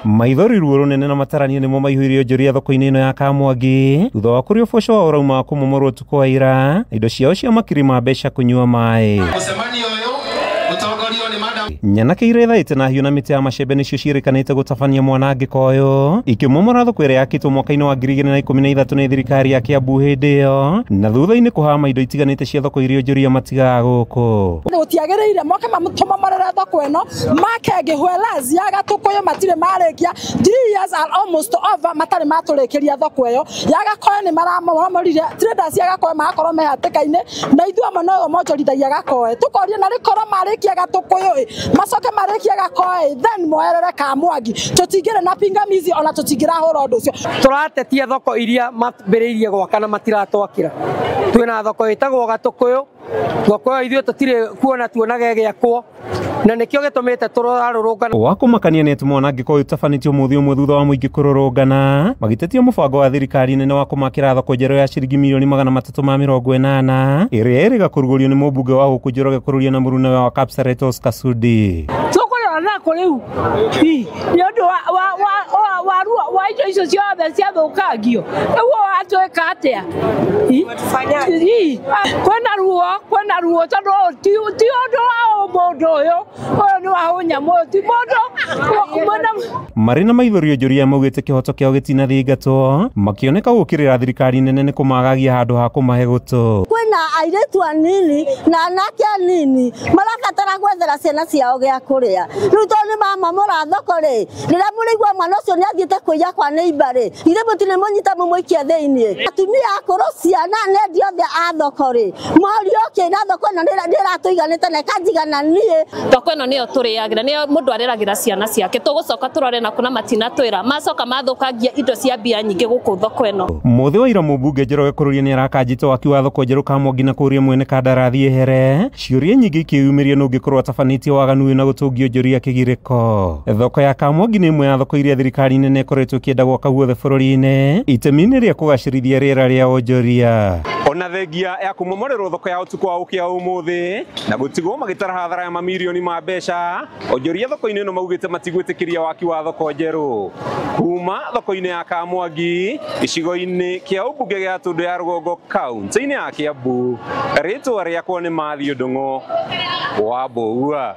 Maithori ruo runene na matarania nimo maihũirio njoria thoko-inĩ ino ya Kamwangi thutha wa kũrĩa ũboco wao ũrauma kũmomorwo ũtukũ wa ira, indo ciao cia makiri ma mbeca kũnyua maĩ. Nyanake iria ithaĩte na hiũ na mĩtĩ ya macembe nĩcio ciĩrĩkanĩte gũtabania mwanangĩko ũyũ, ikĩmomora thoko ĩrĩa yakĩtwo mwaka-inĩ wa 2013 nĩ thirikari ya Kiambu hĩndĩ ĩyo, na thutha-inĩ kũhama indo itiganĩte cia thoko iria onjoria matigaga gũkũ. Gũtiagĩrĩire moke mamũtũmomorere thoko ĩno make ngĩhwelazi ya Gatũkũyũ matirĩ marĩkia 3 years are almost over matarĩ matũrĩkĩria thoko ĩyo ya Gakoe nĩ maramomorire traders ya Gakoe magakorwo me hatĩka-inĩ na ithuĩ amwe no monjorithagia Gakoe tũkoria na rĩkorwo marĩkia Gatũkũyũ macoke marĩkia Gakoe then moerere Kamwangi tũtingĩrĩ na pingamizi ona tũtingĩrahũra ũndũ ũcio. Tũratetia thoko iria mambĩrĩirie gwaka na matiratwakĩra. Twĩna thoko ĩtagwo Gatũkũyũ, thoko ithuĩ tũtirĩ kuona tuonaga ĩgĩakwo na nĩkĩo gĩtũmĩte tũrarũrũngana. Wa kũmakania nĩ atĩ mwanangĩko ũyũ ũtabanĩtio mũthĩ ũmwe thutha wa mũingĩ kũrũrũngana magĩtetia mũbango wa thirikari nene wa kũmakĩra thoko njerũ ya ciringi mirioni 380 ĩrĩa ĩrĩga kũrugũrio nĩ mũmbunge wa gũkũ Njoroge kũrũria na mũrũnawe wa Kapseret Oscar Sudi. Nako rĩu nĩ ũndũ wa indo icio ciothe ciathũkangio nĩguo watwĩka atĩa kwĩna ruo tondũ ti ũndũ wa mũndũ ũyũ nĩ wa ũnyamũ ti mũndũ. Marĩ na maithori onjoria maugĩte kĩhoto kĩao gĩtinathingatwo makĩoneka gũkĩrĩra thirikari nene nĩ kũmagagia handũ ha kũmahe gũtũ. Kwĩna airĩtu anini na anake anini marabatara gwethera ciana ciao gĩa kũrĩa. Rĩu tondũ nĩ mamamora thoko rĩ, rĩrĩa mũrĩigua mwana ũcio nĩ athiĩte kũiya kwa neighbor rĩ, ithe mũtirĩ mũnyita mũmũikia thĩinĩ. Atumia akũrũ ciana na endia othe a thoko rĩ, morio kĩna thoko ĩno ndĩratũiganĩte na ĩkanjigana niĩ. Thoko ĩno nĩyo tũrĩagĩra, nĩyo mũndũ areragĩra ciana ciake. Tũgũcoka tũrore na kuna matinatwĩra macoka mathũkangia indo cia mbia nyingĩ gũkũ thoko ĩno. Mũthĩ wa ira mũmbunge Njoroge kũrũria nĩ arakanjĩte waki wa thoko njerũ Kamwangi na kũria mwene kandarathi ehere, ciũria nyingĩ ikĩyumĩria no ũngĩkorwo atabanĩtie waganu wĩna gũtũngio njoria kĩgirĩko. Thoko ya Kamwangi nĩ ĩmwe ya thoko iria thirikari nene ĩkoretwo ĩkĩenda gwaka guothe bũrũri-inĩ itemi-inĩ rĩa kũgacĩrithia rĩera rĩa onjoria. Ona thengia ya kũmomorerwo thoko ya ũtukũ wa ũkĩa ũmũthĩ na gũtigwo magĩtara hathara ya mamirioni ma mbeca, onjoria thoko-inĩ ĩno maugĩte matigwĩtĩkĩria waki wa thoko njerũ. Kuma thoko-inĩ ya Kamwangi gĩcigo-inĩ kĩa ũmbunge gĩa Tũndũ ya Rũgongo kaunti-inĩ ya Kiambu, rĩtwa rĩakwa nĩ Mathew Ndung'u wa Mbũgua.